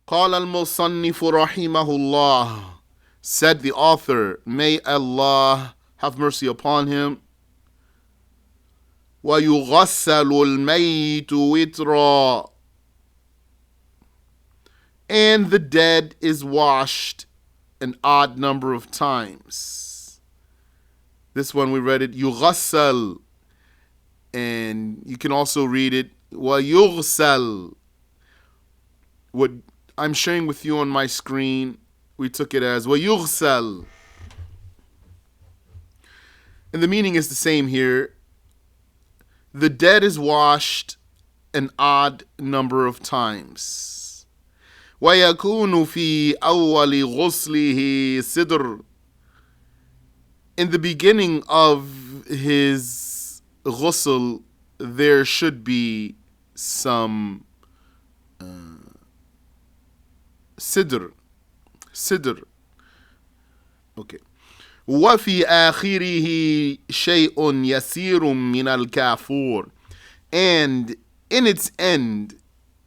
قال المصنف رحمه الله, said the author, may Allah have mercy upon him, ويغسل الميت وترا, and the dead is washed an odd number of times. This one we read it يغسل, and you can also read it ويغسل. What I'm sharing with you on my screen, we took it as ويغسل, and the meaning is the same here. The dead is washed an odd number of times. وَيَكُونُ فِي أَوَّلِ غُسْلِهِ صِدْرٌ, in the beginning of his ghusl, there should be some sidr. Okay. وفي آخره شيء يسير من الكافور, and in its end,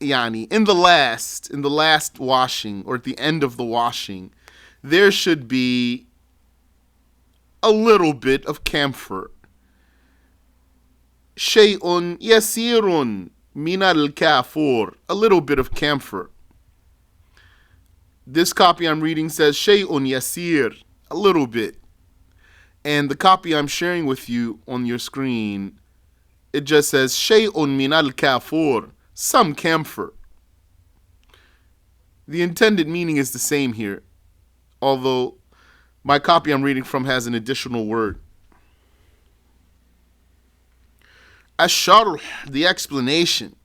يعني in the last washing, or at the end of the washing, there should be a little bit of camphor. شيء يسير من الكافور, a little bit of camphor. This copy I'm reading says شيء يسير, a little bit. And the copy I'm sharing with you on your screen, it just says شيء من الكافور, some camphor. The intended meaning is the same here, although my copy I'm reading from has an additional word. الشرح, the explanation.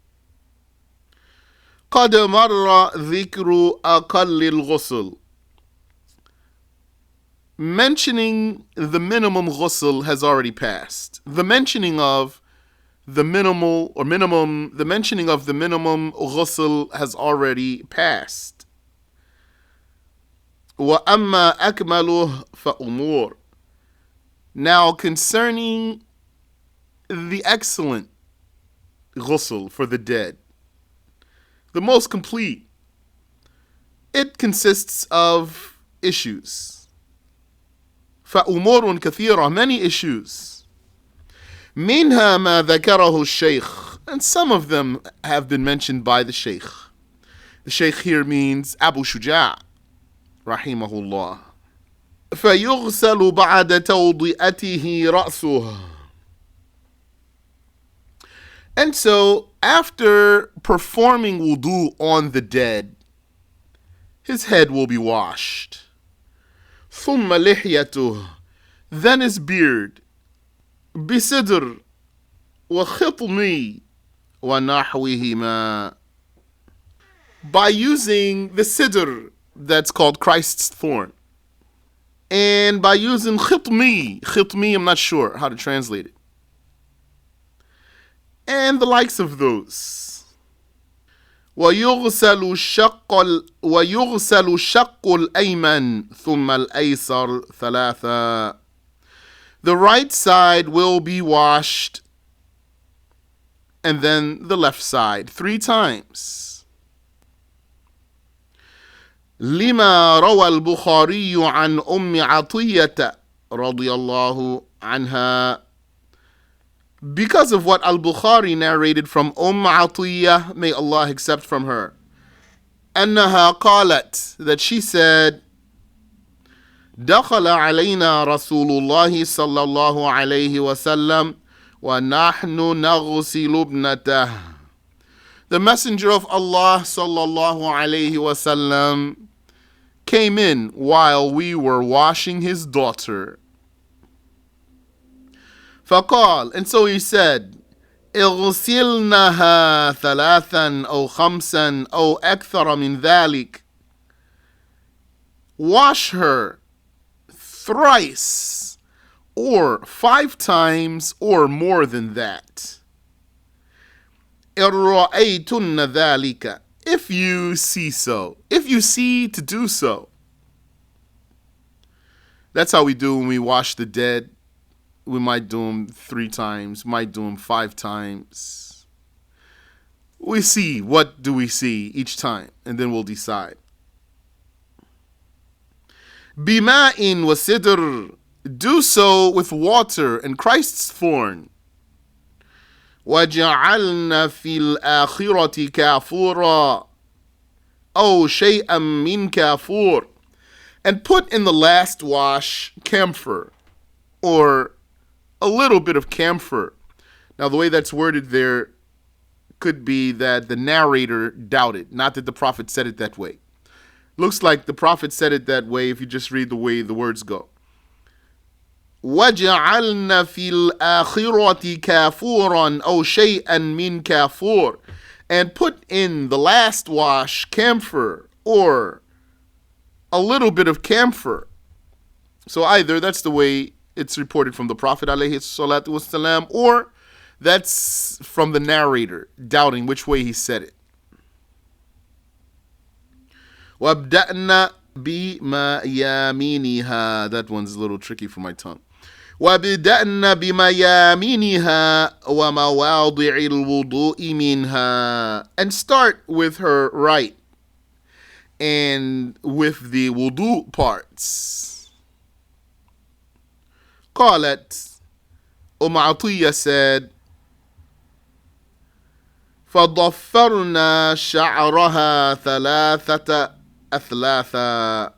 قد مر ذكر أقل الغسل, mentioning the minimum ghusl has already passed. The mentioning of the minimum ghusl has already passed. وَأَمَّا أَكْمَلُهُ فَأُمُورٌ, now concerning the excellent ghusl for the dead, the most complete, it consists of issues. فأمور كثيرة, many issues. منها ما ذكره الشيخ, and some of them have been mentioned by the sheikh. The sheikh here means Abu Shuja', rahimahullah. فيغسل بعد توضئته رأسه, and so after performing wudu on the dead, his head will be washed. ثم لحيته, then his beard. بصدر وخطم ونحوهما, by using the sidr, that's called Christ's thorn, and by using khitmi, I'm not sure how to translate it, and the likes of those. ويغسل الشق الأيمن ثم الأيسر ثلاثة, the right side will be washed, and then the left side 3 times. لما روى البخاري عن عطية رضي الله عنها, because of what Al-Bukhari narrated from Atiyah, may Allah accept from her, أنها قالت, that she said, دخل علينا رسول الله صلى الله عليه وسلم ونحن نغسل ابنته, the Messenger of Allah صلى الله عليه وسلم came in while we were washing his daughter. فقال, and so he said, اغسلنها ثلاثا أو خمسا أو أكثر من ذلك, wash her thrice or 5 times or more than that. إن رأيتن ذلك, if you see so, if you see to do so. That's how we do when we wash the dead. We might do them 3 times, might do them 5 times. we see, what do we see each time, and then we'll decide. Bima'in wa sidr, do so with water and Christ's thorn. وَجَعَلْنَا فِي الْآخِرَةِ كَافُورًا أَوْ شَيْئًا مِّن كَافُورٍ, and put in the last wash camphor, or a little bit of camphor. Now the way that's worded there could be that the narrator doubted, not that the Prophet said it that way. Looks like the Prophet said it that way if you just read the way the words go. وَجَعَلْنَا فِي الْآخِرَةِ كَافُورًا أَوْ شَيْئًا مِّن كَافُورٍ, and put in the last wash camphor, or a little bit of camphor. So either that's the way it's reported from the Prophet alayhi salatu wasalam, or that's from the narrator doubting which way he said it. وَابْدَأْنَا بِمَيَامِينِهَا, that one's a little tricky for my tongue. وَابْدَأْنَا بِمَيَامِينِهَا وَمَوَاضِعِ الْوُضُوءِ مِنْهَا, and start with her right and with the wudu parts. قالت, Atiyya said, فَضَفَّرْنَا شَعْرَهَا ثَلَاثَةَ أَثْلَاثًا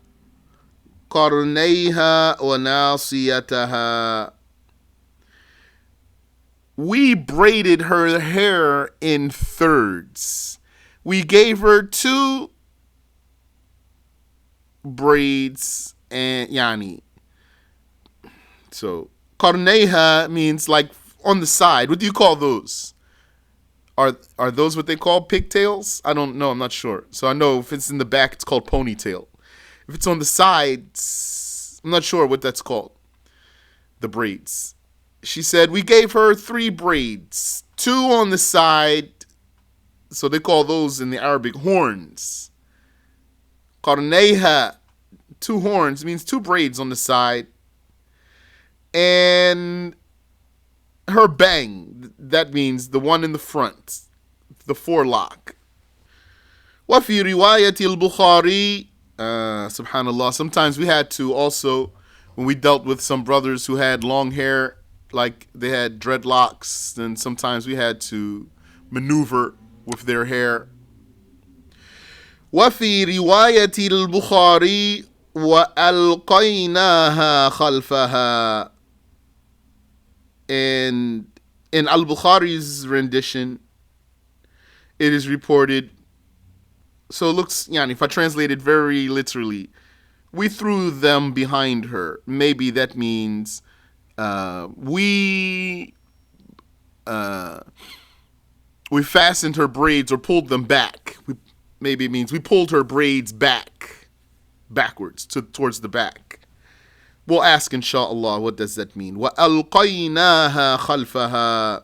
قَرْنَيْهَا وَنَاصِيَتَهَا. We braided her hair in thirds. We gave her 2 braids, and yani. So qarnayha means like on the side. What do you call those? Are those what they call pigtails? I don't know. I'm not sure. So I know if it's in the back, it's called ponytail. If it's on the sides, I'm not sure what that's called. The braids. She said we gave her 3 braids, 2 on the side. So they call those in the Arabic horns. Qarnayha, 2 horns, means 2 braids on the side. And her bang, that means the one in the front, the forelock. وفي رواية البخاري, subhanallah, sometimes we had to also, when we dealt with some brothers who had long hair, like they had dreadlocks, then sometimes we had to maneuver with their hair. وفي رواية البخاري وألقيناها خلفها, and in Al-Bukhari's rendition, it is reported, so it looks, if I translate it very literally, we threw them behind her. Maybe that means we fastened her braids or pulled them back. Maybe it means we pulled her braids backwards, towards the back. We'll ask inshallah, what does that mean? وَأَلْقَيْنَاهَا خَلْفَهَا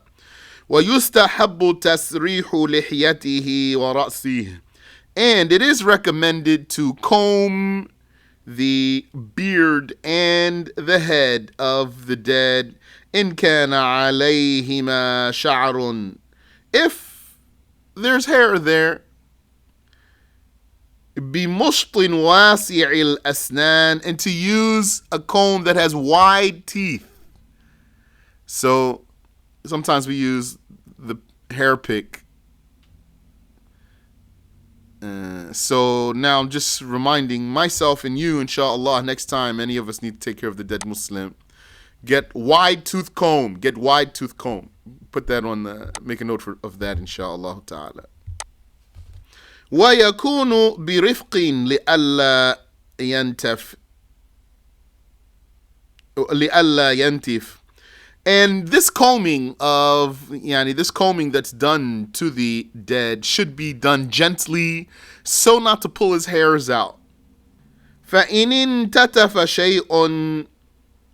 وَيُسْتَحَبُّ تَسْرِيحُ لِحْيَتِهِ وَرَأْسِهِ, and it is recommended to comb the beard and the head of the dead. إِنْ كَانَ عَلَيْهِمَا شَعْرٌ, if there's hair there. بِمُشْطٍ وَاسِعِ الْأَسْنَانِ, and to use a comb that has wide teeth. So sometimes we use the hair pick. So now I'm just reminding myself and you, inshallah, next time any of us need to take care of the dead Muslim, get wide tooth comb. Put that on make a note of that, inshallah ta'ala. وَيَكُونُ بِرِفْقٍ لِأَلَّا يَنْتِفْ, and this combing that's done to the dead should be done gently, so not to pull his hairs out. فَإِنِ انْتَتَفَ شَيْءٌ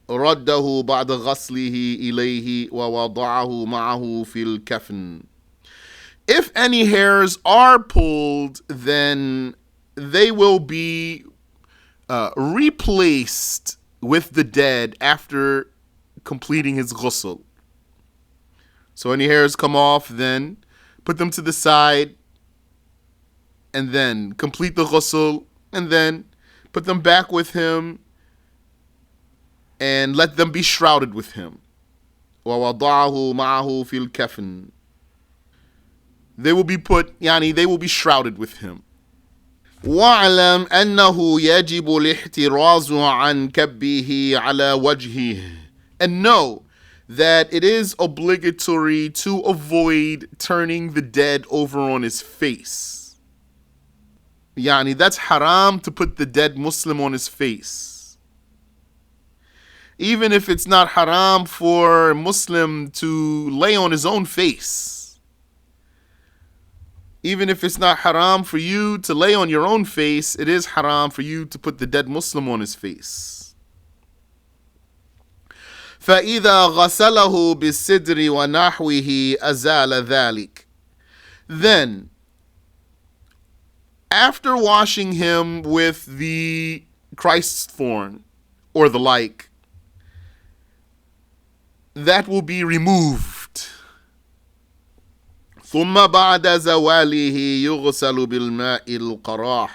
رَدَّهُ بَعْدَ غَسْلِهِ إِلَيْهِ وَوَضَعَهُ مَعَهُ فِي الْكَفْنِ. If any hairs are pulled, then they will be replaced with the dead after completing his ghusl. So any hairs come off, then put them to the side, and then complete the ghusl, and then put them back with him, and let them be shrouded with him. وَوَضَعَهُ مَعَهُ فِي الْكَفْنِ. They will be put, they will be shrouded with him. وَاعْلَمْ أَنَّهُ يَجِبُ الْإِحْتِرَازُ عَنْ كَبِّهِ عَلَى وَجْهِهِ. And know that it is obligatory to avoid turning the dead over on his face. That's haram to put the dead Muslim on his face. Even if it's not haram for a Muslim to lay on his own face. Even if it's not haram for you to lay on your own face, it is haram for you to put the dead Muslim on his face. فَإِذَا غَسَلَهُ بِالسِّدْرِ وَنَحْوِهِ أَزَالَ ذَلِكَ. Then, after washing him with the Christ's thorn or the like, that will be removed. ثم بعد زواله يغسل بالماء القراح.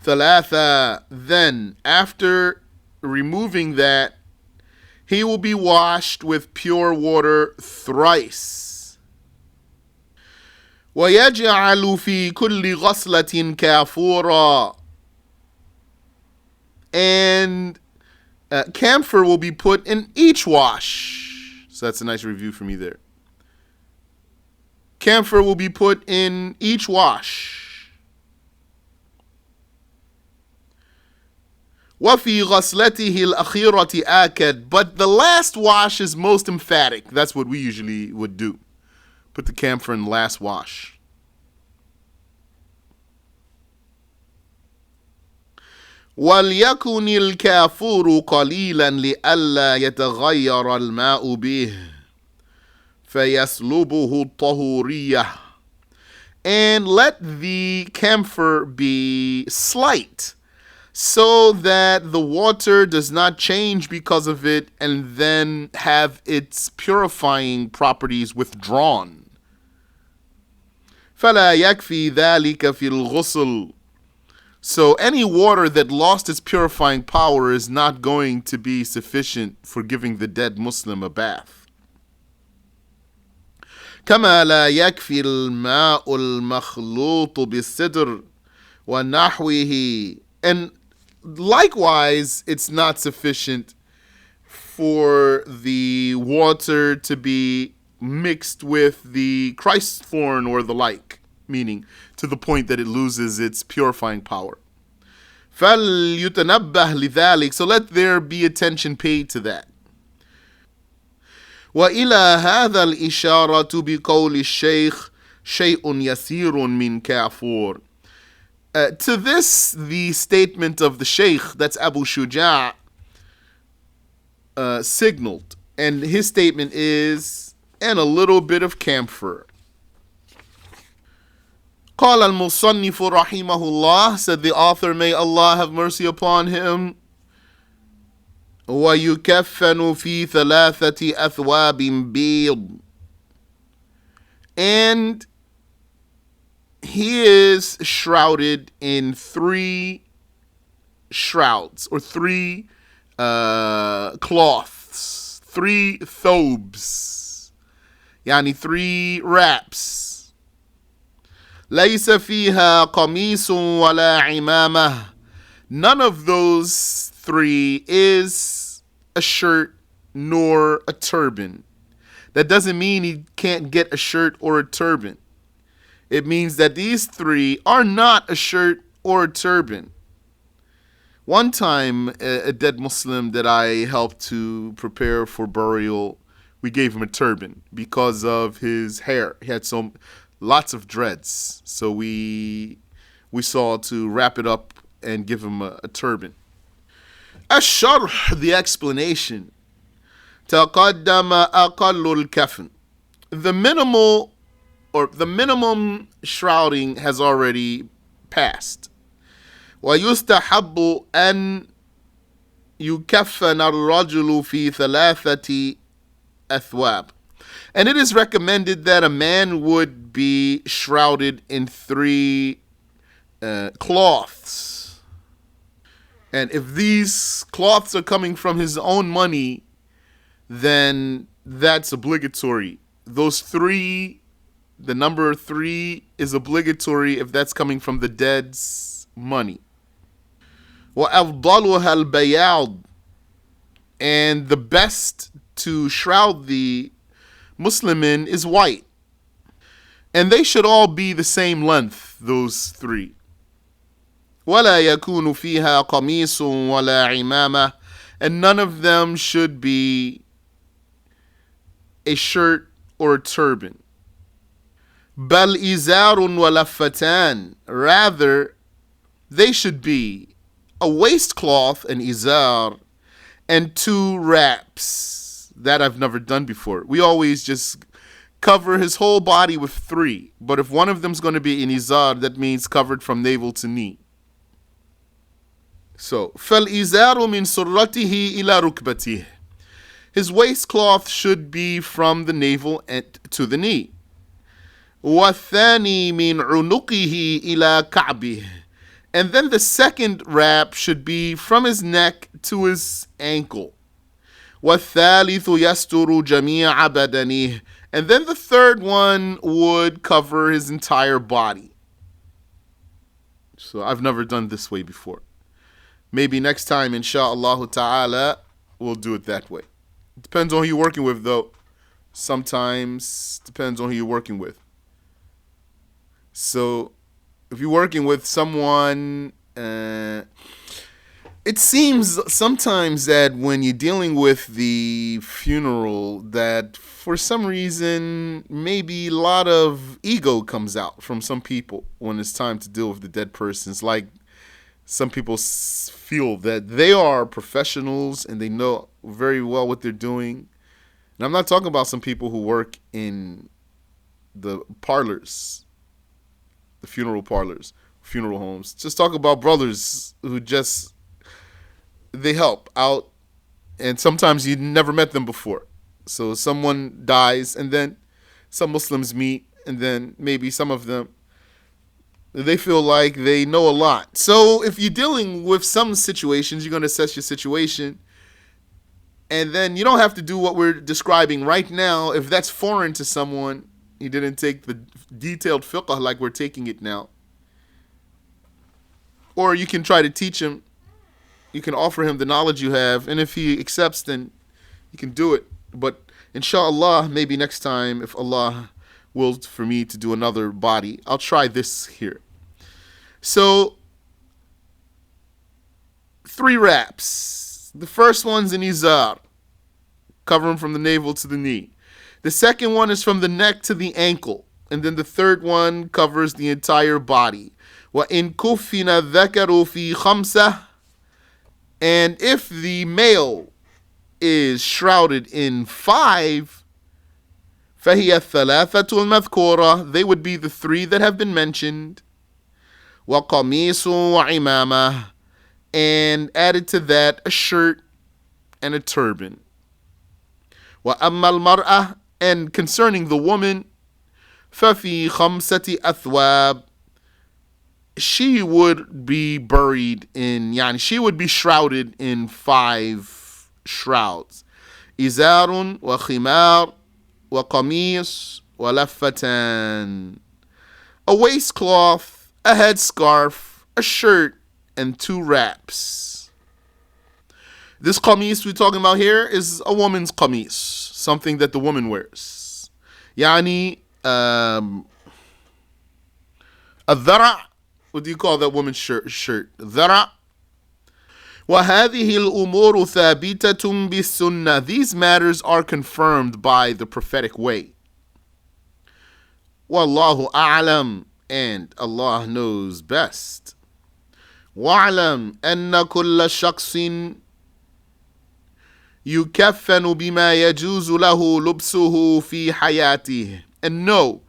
ثلاثة. Then, after removing that, he will be washed with pure water thrice. ويجعل في كل غسلة كافورا. And camphor will be put in each wash. So that's a nice review for me there. Camphor will be put in each wash. وَفِي غَسْلَتِهِ الْأَخِيرَةِ آكَدْ. But the last wash is most emphatic. That's what we usually would do. Put the camphor in the last wash. وَلْيَكُنِ الْكَافُورُ قَلِيلًا لِأَلَّا يَتَغَيَّرَ الْمَاءُ بِهِ فَيَسْلُبُهُ الطَّهُورِيَّةِ. And let the camphor be slight, so that the water does not change because of it and then have its purifying properties withdrawn. فَلَا يَكْفِي ذَلِكَ فِي الْغُسْلِ. So any water that lost its purifying power is not going to be sufficient for giving the dead Muslim a bath. كما لا يكفي الماء المخلوط بالسدر ونحوه. And likewise, it's not sufficient for the water to be mixed with the Christ's thorn or the like, meaning to the point that it loses its purifying power. فَلْيُتَنَبَّهْ لِذَلِكَ. So let there be attention paid to that. وإلى هذا الإشارة بقول الشيخ شيء يسير من كافور. To this, the statement of the Sheikh, that's Abu Shuja', signaled. And his statement is, and a little bit of camphor. قال المصنف رحمه الله, said the author, may Allah have mercy upon him, وَيُكَفَّنُ فِي ثَلَاثَةِ أَثْوَابٍ بِيضٍ. And he is shrouded in 3 shrouds, or 3 cloths, 3 thobes, 3 wraps. لَيْسَ فِيهَا قَمِيصٌ وَلَا عِمَامَةٌ. None of those 3 is a shirt nor a turban. That doesn't mean he can't get a shirt or a turban. It means that these 3 are not a shirt or a turban. One time, a dead Muslim that I helped to prepare for burial, we gave him a turban because of his hair. He had lots of dreads. So we saw to wrap it up and give him a turban. Ash-sharh, the explanation. تقدم أقل الكفن. The minimum shrouding has already passed. ويستحب أن يكفن الرجل في 3 أثواب. And it is recommended that a man would be shrouded in 3 cloths. And if these cloths are coming from his own money, then that's obligatory. Those 3, the number 3 is obligatory if that's coming from the dead's money. وَأَفْضَلُهَا الْبَيَاضُ, and the best to shroud the Muslimin is white. And they should all be the same length, those 3. وَلَا يَكُونُ فِيهَا قَمِيصٌ وَلَا عِمَامَةٌ, and none of them should be a shirt or a turban. بَلْ إِزَارٌ وَلَفَّتَانِ, rather they should be a waistcloth, an izar, and 2 wraps. That I've never done before. We always just cover his whole body with 3. But if one of them is going to be an izar, that means covered from navel to knee. So, فَالْإِزَارُ مِنْ سُرَّتِهِ إِلَى رُكْبَتِهِ, his waistcloth should be from the navel to the knee. وَالثَّانِي مِنْ عُنُقِهِ إِلَى كَعْبِهِ, and then the second wrap should be from his neck to his ankle. وَالثَّالِثُ يَسْتُرُ جَمِيعَ بَدَنِهِ, and then the third one would cover his entire body. So I've never done this way before. Maybe next time, insha'Allah ta'ala, we'll do it that way. It depends on who you're working with, though. Sometimes depends on who you're working with. So if you're working with someone, it seems sometimes that when you're dealing with the funeral, that for some reason, maybe a lot of ego comes out from some people when it's time to deal with the dead persons. Like some people feel that they are professionals and they know very well what they're doing. And I'm not talking about some people who work in the parlors, the funeral parlors, funeral homes. Just talk about brothers who they help out, and sometimes you never met them before. So someone dies, and then some Muslims meet, and then maybe some of them, they feel like they know a lot. So if you're dealing with some situations, you're going to assess your situation, and then you don't have to do what we're describing right now. If that's foreign to someone, he didn't take the detailed fiqh like we're taking it now. Or you can try to teach him. You can offer him the knowledge you have, and if he accepts, then you can do it. But inshallah, maybe next time, if Allah wills for me to do another body, I'll try this here. So, 3 wraps. The first one's an izar, covering from the navel to the knee. The second one is from the neck to the ankle. And then the third one covers the entire body. وَإِن كُفِّنَ الذَّكَرُ فِي خَمْسَةٍ, and if the male is shrouded in 5, فَهِيَ الثَّلَاثَةُ الْمَذْكُورَةِ, they would be the 3 that have been mentioned. وَقَمِيصٌ وَعِمَامَةٌ, and added to that a shirt and a turban. وَأَمَّا الْمَرْأَةِ, and concerning the woman, فَفِي خَمْسَةِ أَثْوَابٍ, she would be buried in, she would be shrouded in 5 shrouds. إِزَارٌ وَخِمَارٌ وَقَمِيصٌ وَلَفَّتَانِ, a waistcloth, a headscarf, a shirt, and 2 wraps. This qamis we're talking about here is a woman's qamis, something that the woman wears. Yani, a dhara', what do you call that woman's shirt? Dhara'. وَهَذِهِ الْأُمُورُ ثَابِتَةٌ بِالسُّنَّةِ, these matters are confirmed by the prophetic way. وَاللَّهُ أَعْلَمُ, and Allah knows best. وَاعْلَمْ أَنَّ كُلَّ شَخْصٍ يُكَفَّنُ بِمَا يَجُوزُ لَهُ لُبْسُهُ فِي حَيَاتِهِ, and know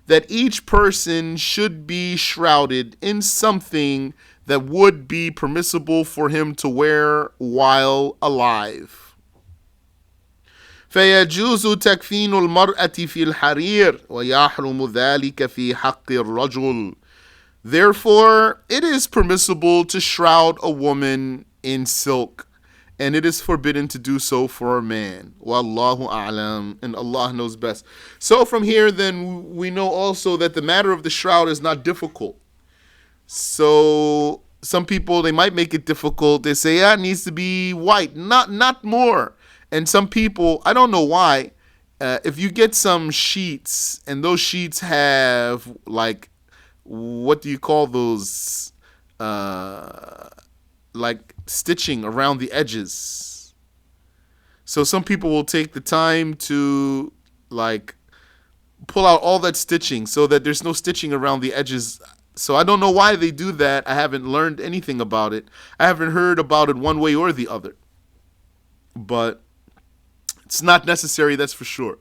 that each person should be shrouded in something that would be permissible for him to wear while alive. فيجوز تكفين المرأة في الحرير ويحرم ذلك في حق الرجل. Therefore, it is permissible to shroud a woman in silk, and it is forbidden to do so for a man. Wallahu a'lam, and Allah knows best. So from here, then, we know also that the matter of the shroud is not difficult. So some people, they might make it difficult. They say, yeah, it needs to be white, not more. And some people, I don't know why, if you get some sheets, and those sheets have, like, what do you call those, like stitching around the edges. So some people will take the time to, like, pull out all that stitching so that there's no stitching around the edges. So I don't know why they do that. I haven't learned anything about it. I haven't heard about it one way or the other. But it's not necessary, that's for sure.